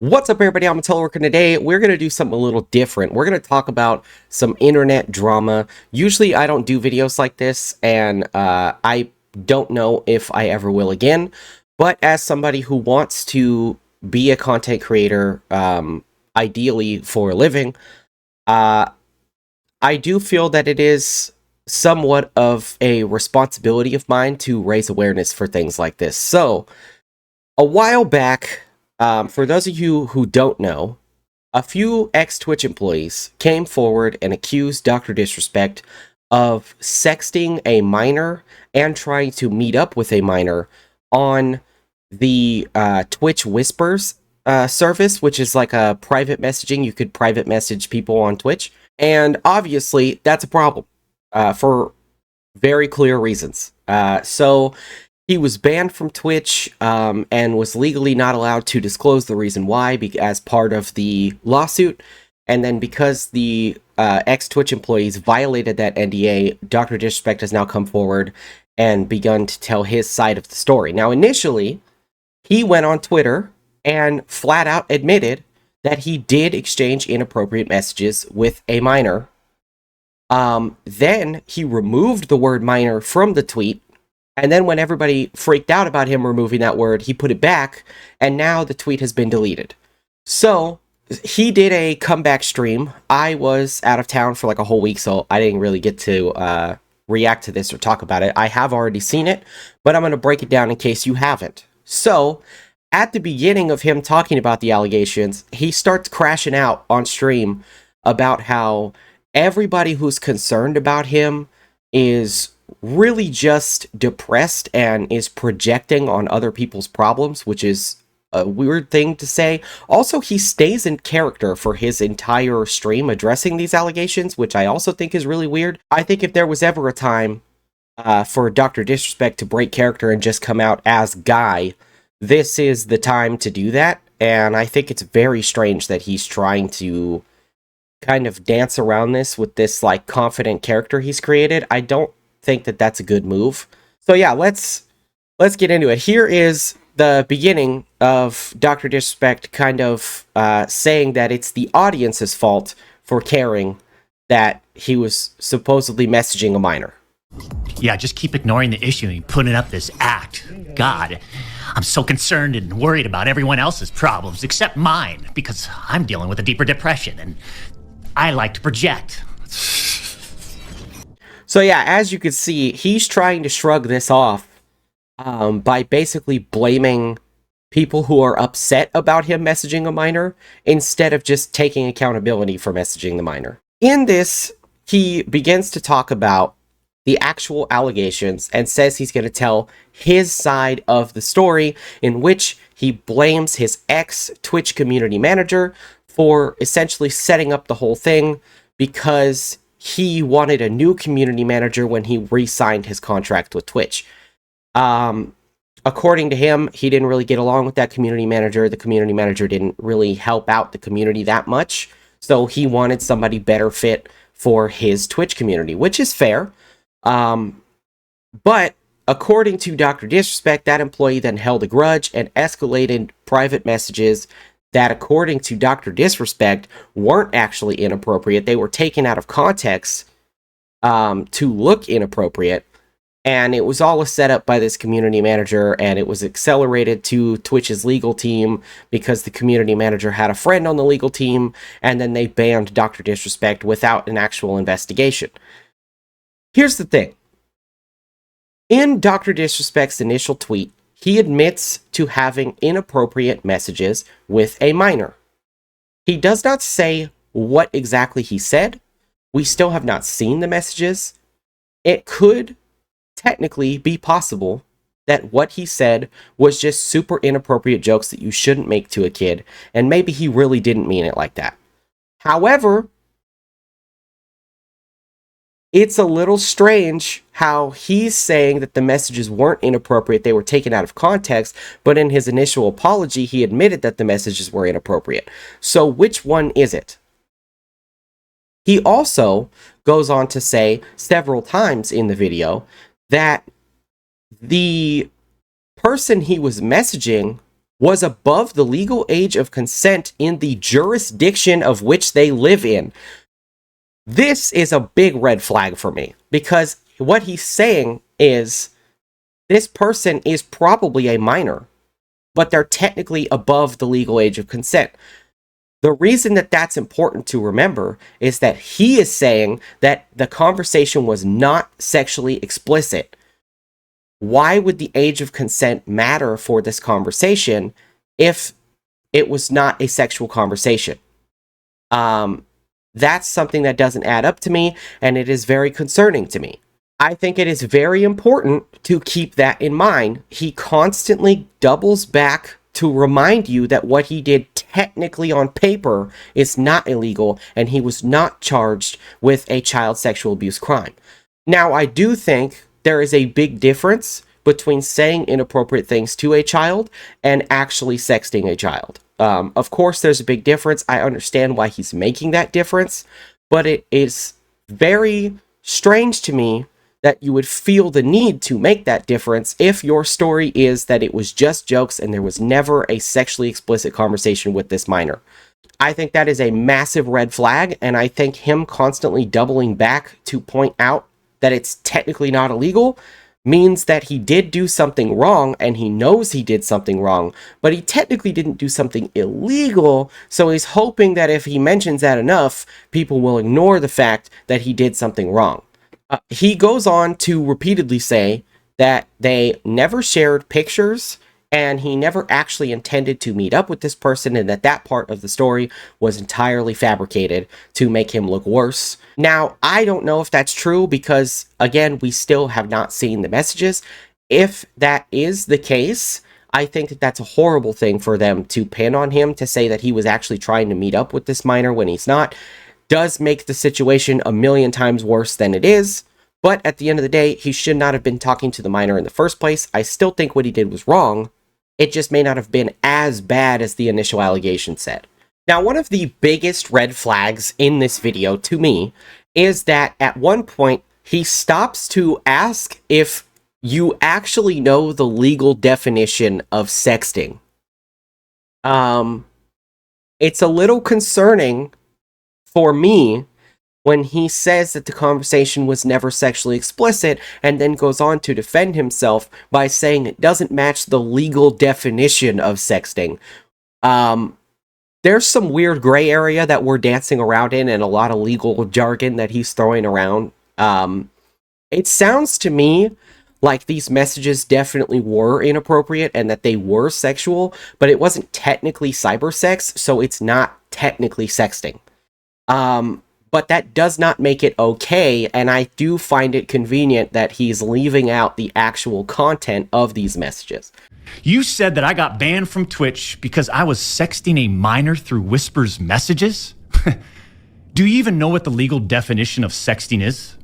What's up, everybody? I'm a Teleworker, and today we're going to do something a little different. We're going to talk about some internet drama. Usually I don't do videos like this, and I don't know if I ever will again. But as somebody who wants to be a content creator, ideally for a living, uh, I do feel that it is somewhat of a responsibility of mine to raise awareness for things like this. So, a while back, for those of you who don't know, a few ex-Twitch employees came forward and accused Dr. Disrespect of sexting a minor and trying to meet up with a minor on the Twitch Whispers service, which is like a private messaging. You could private message people on Twitch. And obviously, that's a problem for very clear reasons. So he was banned from Twitch and was legally not allowed to disclose the reason why as part of the lawsuit. And then because the ex-Twitch employees violated that NDA, Dr. Disrespect has now come forward and begun to tell his side of the story. Now, initially, he went on Twitter and flat out admitted that he did exchange inappropriate messages with a minor. Then he removed the word minor from the tweet. And then when everybody freaked out about him removing that word, he put it back, and now the tweet has been deleted. So he did a comeback stream. I was out of town for like a whole week, so I didn't really get to react to this or talk about it. I have already seen it, but I'm going to break it down in case you haven't. So at the beginning of him talking about the allegations, he starts crashing out on stream about how everybody who's concerned about him is really just depressed and is projecting on other people's problems, which is a weird thing to say. Also, he stays in character for his entire stream addressing these allegations, which I also think is really weird. I think if there was ever a time for Dr. Disrespect to break character and just come out as Guy, this is the time to do that. And I think it's very strange that he's trying to kind of dance around this with this like confident character he's created. I don't think that that's a good move. So yeah, let's get into it. Here is the beginning of Dr. Disrespect kind of saying that it's the audience's fault for caring that he was supposedly messaging a minor. Yeah, just keep ignoring the issue and putting up this act. God, I'm so concerned and worried about everyone else's problems except mine because I'm dealing with a deeper depression and I like to project. So yeah, as you can see, he's trying to shrug this off by basically blaming people who are upset about him messaging a minor instead of just taking accountability for messaging the minor. In this, he begins to talk about the actual allegations and says he's going to tell his side of the story, in which he blames his ex-Twitch community manager for essentially setting up the whole thing because he wanted a new community manager when he re-signed his contract with Twitch. According to him, he didn't really get along with that community manager. The community manager didn't really help out the community that much, so he wanted somebody better fit for his Twitch community, which is fair. But according to Dr. Disrespect, that employee then held a grudge and escalated private messages that, according to Dr. Disrespect, weren't actually inappropriate. They were taken out of context to look inappropriate. And it was all a setup by this community manager, and it was accelerated to Twitch's legal team because the community manager had a friend on the legal team, and then they banned Dr. Disrespect without an actual investigation. Here's the thing. In Dr. Disrespect's initial tweet, he admits to having inappropriate messages with a minor. He does not say what exactly he said. We still have not seen the messages. It could technically be possible that what he said was just super inappropriate jokes that you shouldn't make to a kid, and maybe he really didn't mean it like that. However, it's a little strange how he's saying that the messages weren't inappropriate, they were taken out of context, but in his initial apology, he admitted that the messages were inappropriate. So which one is it? He also goes on to say several times in the video that the person he was messaging was above the legal age of consent in the jurisdiction of which they live in. This is a big red flag for me, because what he's saying is this person is probably a minor, but they're technically above the legal age of consent. The reason that that's important to remember is that he is saying that the conversation was not sexually explicit. Why would the age of consent matter for this conversation if it was not a sexual conversation? That's something that doesn't add up to me, and it is very concerning to me. I think it is very important to keep that in mind. He constantly doubles back to remind you that what he did technically on paper is not illegal, and he was not charged with a child sexual abuse crime. Now, I do think there is a big difference between saying inappropriate things to a child and actually sexting a child. Of course, there's a big difference. I understand why he's making that difference, but it is very strange to me that you would feel the need to make that difference if your story is that it was just jokes and there was never a sexually explicit conversation with this minor. I think that is a massive red flag, and I think him constantly doubling back to point out that it's technically not illegal means that he did do something wrong, and he knows he did something wrong, but he technically didn't do something illegal, so he's hoping that if he mentions that enough, people will ignore the fact that he did something wrong. He goes on to repeatedly say that they never shared pictures, and he never actually intended to meet up with this person, and that part of the story was entirely fabricated to make him look worse. Now, I don't know if that's true because, again, we still have not seen the messages. If that is the case, I think that that's a horrible thing for them to pin on him, to say that he was actually trying to meet up with this minor when he's not. Does make the situation a million times worse than it is. But at the end of the day, he should not have been talking to the minor in the first place. I still think what he did was wrong. It just may not have been as bad as the initial allegation said. Now, one of the biggest red flags in this video to me is that at one point, he stops to ask if you actually know the legal definition of sexting. It's a little concerning for me when he says that the conversation was never sexually explicit and then goes on to defend himself by saying it doesn't match the legal definition of sexting. There's some weird gray area that we're dancing around in and a lot of legal jargon that he's throwing around. It sounds to me like these messages definitely were inappropriate and that they were sexual, but it wasn't technically cybersex, so it's not technically sexting. But that does not make it okay, and I do find it convenient that he's leaving out the actual content of these messages. You said that I got banned from Twitch because I was sexting a minor through Whisper's messages? Do you even know what the legal definition of sexting is?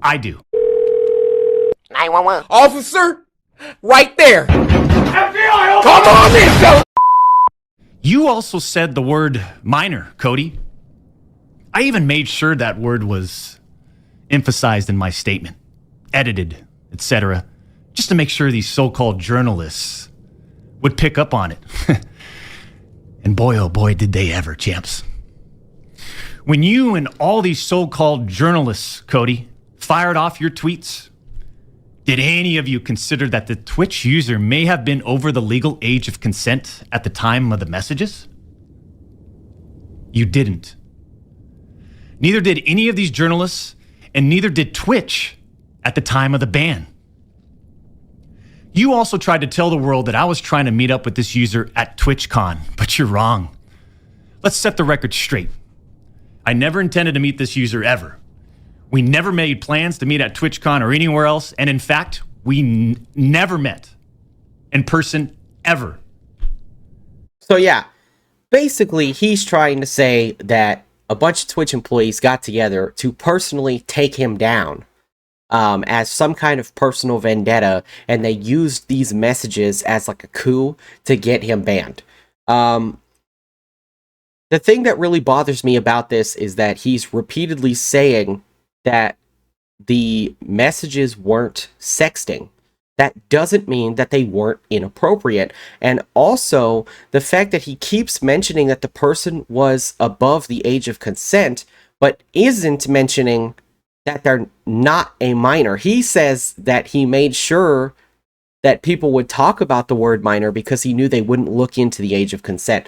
I do. 911. Officer, right there. FBI, come on in, go. You also said the word minor, Cody. I even made sure that word was emphasized in my statement, edited, etc., just to make sure these so-called journalists would pick up on it. And boy, oh boy, did they ever, champs. When you and all these so-called journalists, Cody, fired off your tweets, did any of you consider that the Twitch user may have been over the legal age of consent at the time of the messages? You didn't. Neither did any of these journalists, and neither did Twitch at the time of the ban. You also tried to tell the world that I was trying to meet up with this user at TwitchCon, but you're wrong. Let's set the record straight. I never intended to meet this user ever. We never made plans to meet at TwitchCon or anywhere else, and in fact, we never met in person ever. So yeah, basically he's trying to say that a bunch of Twitch employees got together to personally take him down as some kind of personal vendetta, and they used these messages as like a coup to get him banned. The thing that really bothers me about this is that he's repeatedly saying that the messages weren't sexting, that doesn't mean that they weren't inappropriate. And also, the fact that he keeps mentioning that the person was above the age of consent, but isn't mentioning that they're not a minor. He says that he made sure that people would talk about the word minor because he knew they wouldn't look into the age of consent.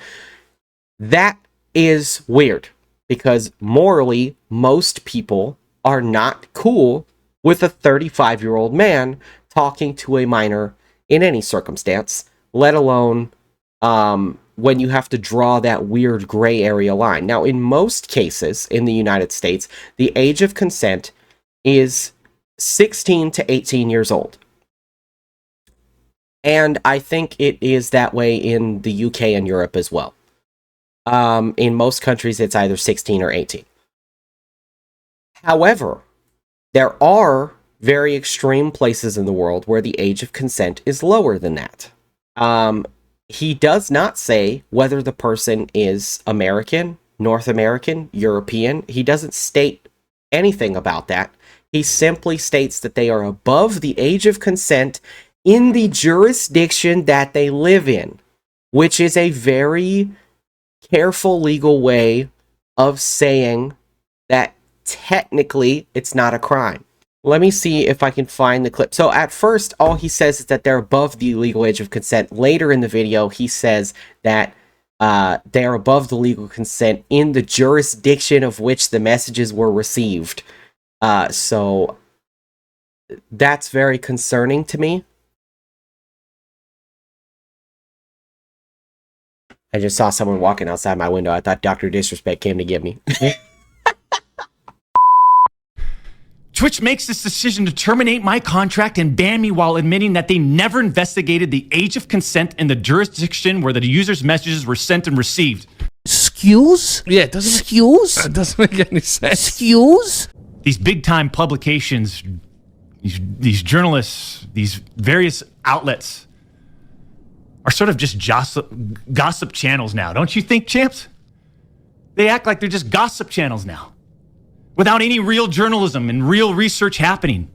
That is weird, because morally, most people are not cool with a 35-year-old man talking to a minor in any circumstance, let alone when you have to draw that weird gray area line. Now, in most cases in the United States, the age of consent is 16 to 18 years old. And I think it is that way in the UK and Europe as well. In most countries, it's either 16 or 18. However, there are very extreme places in the world where the age of consent is lower than that. He does not say whether the person is American, North American, European. He doesn't state anything about that. He simply states that they are above the age of consent in the jurisdiction that they live in, which is a very careful legal way of saying that technically it's not a crime. Let me see if I can find the clip. So at first, all he says is that they're above the legal age of consent. Later in the video, he says that they are above the legal consent in the jurisdiction of which the messages were received. So that's very concerning to me. I just saw someone walking outside my window. I thought Dr. Disrespect came to get me. Twitch makes this decision to terminate my contract and ban me while admitting that they never investigated the age of consent in the jurisdiction where the user's messages were sent and received. Excuse? Yeah, it doesn't Excuse? It doesn't make any sense. Excuse? These big-time publications, these journalists, these various outlets are sort of just gossip channels now. Don't you think, champs? They act like they're just gossip channels now, without any real journalism and real research happening.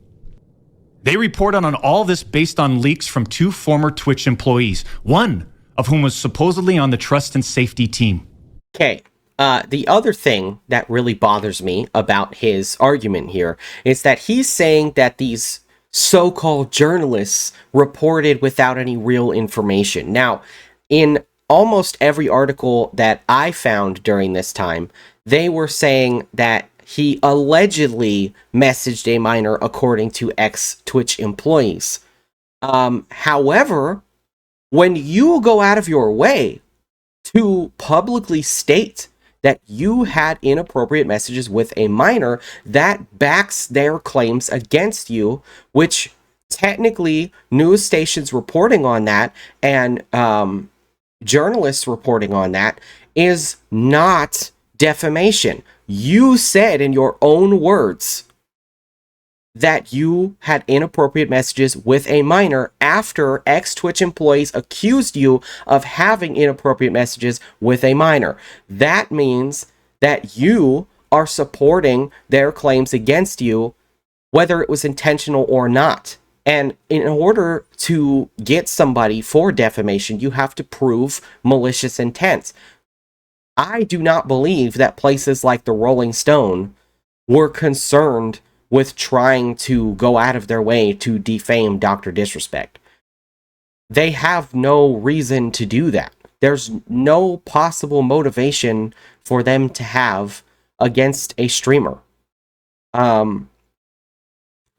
They report on all this based on leaks from 2 former Twitch employees, one of whom was supposedly on the trust and safety team. Okay, the other thing that really bothers me about his argument here is that he's saying that these so-called journalists reported without any real information. Now, in almost every article that I found during this time, they were saying that he allegedly messaged a minor according to ex-Twitch employees. However, when you go out of your way to publicly state that you had inappropriate messages with a minor, that backs their claims against you, which technically news stations reporting on that and journalists reporting on that is not defamation. You said in your own words that you had inappropriate messages with a minor after ex-Twitch employees accused you of having inappropriate messages with a minor. That means that you are supporting their claims against you, whether it was intentional or not. And in order to get somebody for defamation, you have to prove malicious intent. I do not believe that places like the Rolling Stone were concerned with trying to go out of their way to defame Dr. Disrespect. They have no reason to do that. There's no possible motivation for them to have against a streamer.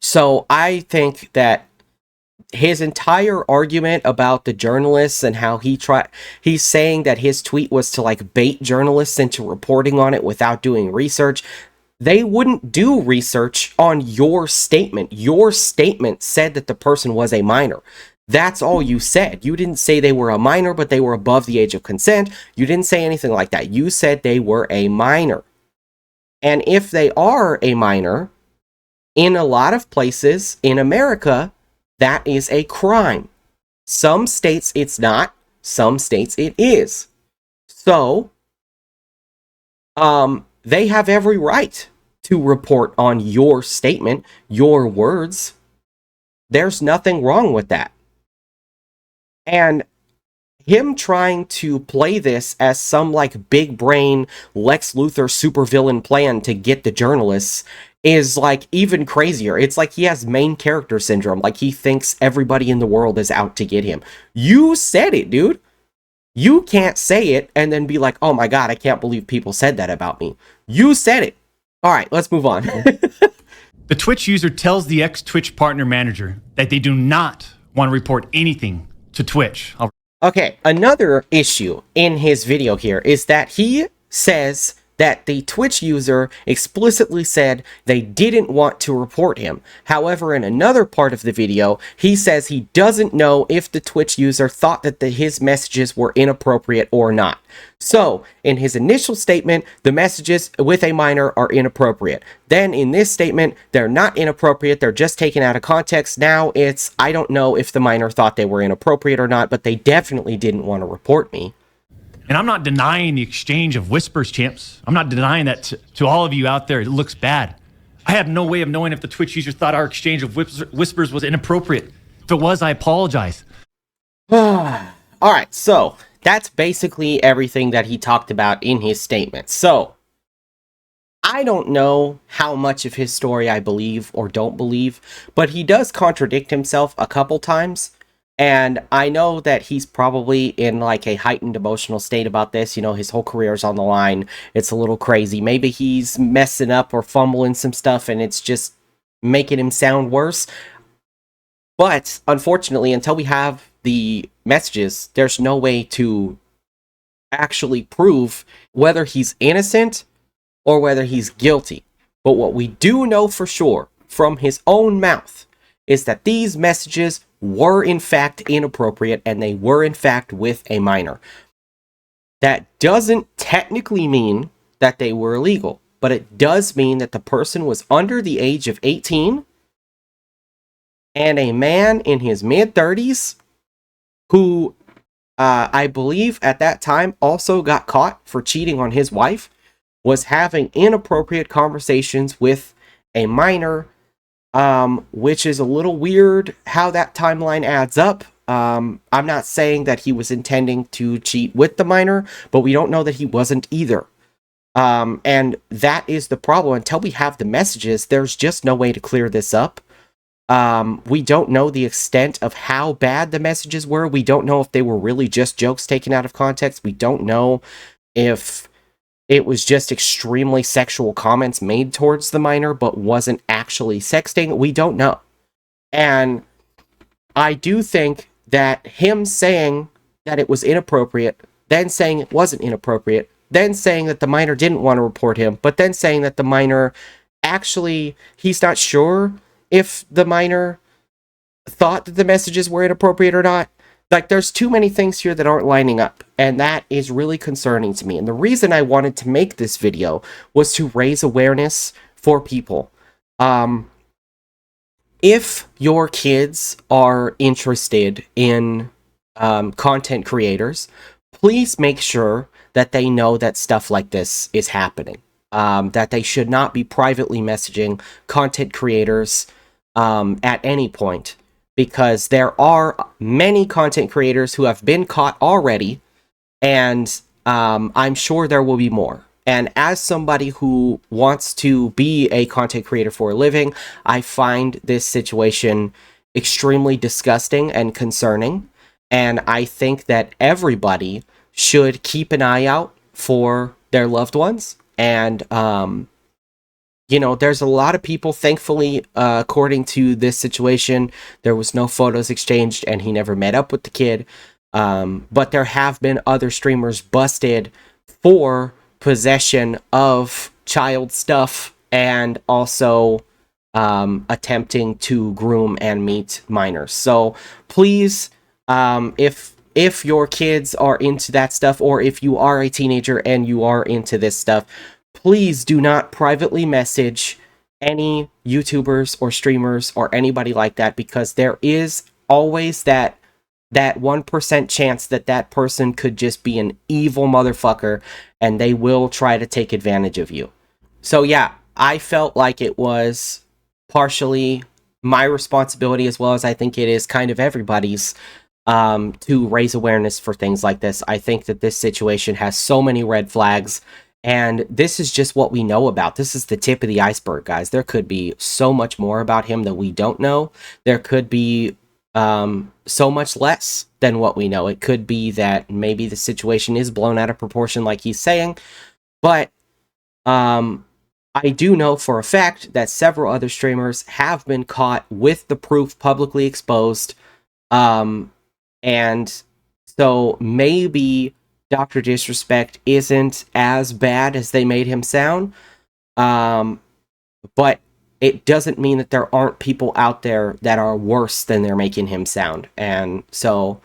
So I think that his entire argument about the journalists and how he's saying that his tweet was to like bait journalists into reporting on it without doing research. They wouldn't do research on your statement. Your statement said that the person was a minor. That's all you said. You didn't say they were a minor, but they were above the age of consent. You didn't say anything like that. You said they were a minor. And if they are a minor, in a lot of places in America, that is a crime. Some states it's not. Some states it is. So, they have every right to report on your statement, your words. There's nothing wrong with that. And him trying to play this as some like big brain Lex Luthor supervillain plan to get the journalists is like even crazier. It's like he has main character syndrome. Like he thinks everybody in the world is out to get him. You said it, dude. You can't say it and then be like, oh my God, I can't believe people said that about me. You said it. All right, let's move on. The Twitch user tells the ex-Twitch partner manager that they do not want to report anything to Twitch. Okay, another issue in his video here is that he says that the Twitch user explicitly said they didn't want to report him. However, in another part of the video, he says he doesn't know if the Twitch user thought that his messages were inappropriate or not. So, in his initial statement, the messages with a minor are inappropriate. Then in this statement, they're not inappropriate, they're just taken out of context. Now it's, I don't know if the minor thought they were inappropriate or not, but they definitely didn't want to report me. And I'm not denying the exchange of whispers, champs. I'm not denying that to all of you out there. It looks bad. I have no way of knowing if the Twitch user thought our exchange of whispers was inappropriate. If it was, I apologize. All right, so that's basically everything that he talked about in his statement. So I don't know how much of his story I believe or don't believe, but he does contradict himself a couple times. And I know that he's probably in like a heightened emotional state about this. You know, his whole career is on the line. It's a little crazy. Maybe he's messing up or fumbling some stuff and it's just making him sound worse. But unfortunately, until we have the messages, there's no way to actually prove whether he's innocent or whether he's guilty. But what we do know for sure from his own mouth is that these messages were in fact inappropriate and they were in fact with a minor. That doesn't technically mean that they were illegal, but it does mean that the person was under the age of 18 and a man in his mid-30s who I believe at that time also got caught for cheating on his wife was having inappropriate conversations with a minor, which is a little weird how that timeline adds up. I'm not saying that he was intending to cheat with the minor, but we don't know that he wasn't either. And that is the problem. Until we have the messages, there's just no way to clear this up. We don't know the extent of how bad the messages were. We don't know if they were really just jokes taken out of context. We don't know if it was just extremely sexual comments made towards the minor, but wasn't actually sexting. We don't know. And I do think that him saying that it was inappropriate, then saying it wasn't inappropriate, then saying that the minor didn't want to report him, but then saying that the minor actually, he's not sure if the minor thought that the messages were inappropriate or not. Like, there's too many things here that aren't lining up, and that is really concerning to me. And the reason I wanted to make this video was to raise awareness for people. If your kids are interested in content creators, please make sure that they know that stuff like this is happening. That they should not be privately messaging content creators at any point, because there are many content creators who have been caught already, and I'm sure there will be more. And as somebody who wants to be a content creator for a living, I find this situation extremely disgusting and concerning. And I think that everybody should keep an eye out for their loved ones. And, you know, there's a lot of people, thankfully, according to this situation, there was no photos exchanged and he never met up with the kid. But there have been other streamers busted for possession of child stuff and also attempting to groom and meet minors. So please, if your kids are into that stuff, or if you are a teenager and you are into this stuff, please do not privately message any YouTubers or streamers or anybody like that, because there is always that 1% chance that that person could just be an evil motherfucker and they will try to take advantage of you. So yeah, I felt like it was partially my responsibility, as well as I think it is kind of everybody's, to raise awareness for things like this. I think that this situation has so many red flags, and this is just what we know about. This is the tip of the iceberg, guys. There could be so much more about him that we don't know. There could be so much less than what we know. It could be that maybe the situation is blown out of proportion like he's saying, but I do know for a fact that several other streamers have been caught with the proof publicly exposed, and so maybe Dr. Disrespect isn't as bad as they made him sound, but it doesn't mean that there aren't people out there that are worse than they're making him sound. And so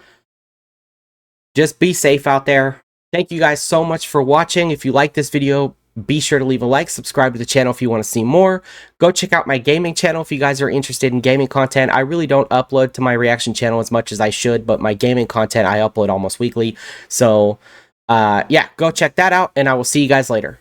just be safe out there. Thank you guys so much for watching. If you like this video, be sure to leave a like, subscribe to the channel if you want to see more. Go check out my gaming channel if you guys are interested in gaming content. I really don't upload to my reaction channel as much as I should, but my gaming content I upload almost weekly. So yeah, go check that out, and I will see you guys later.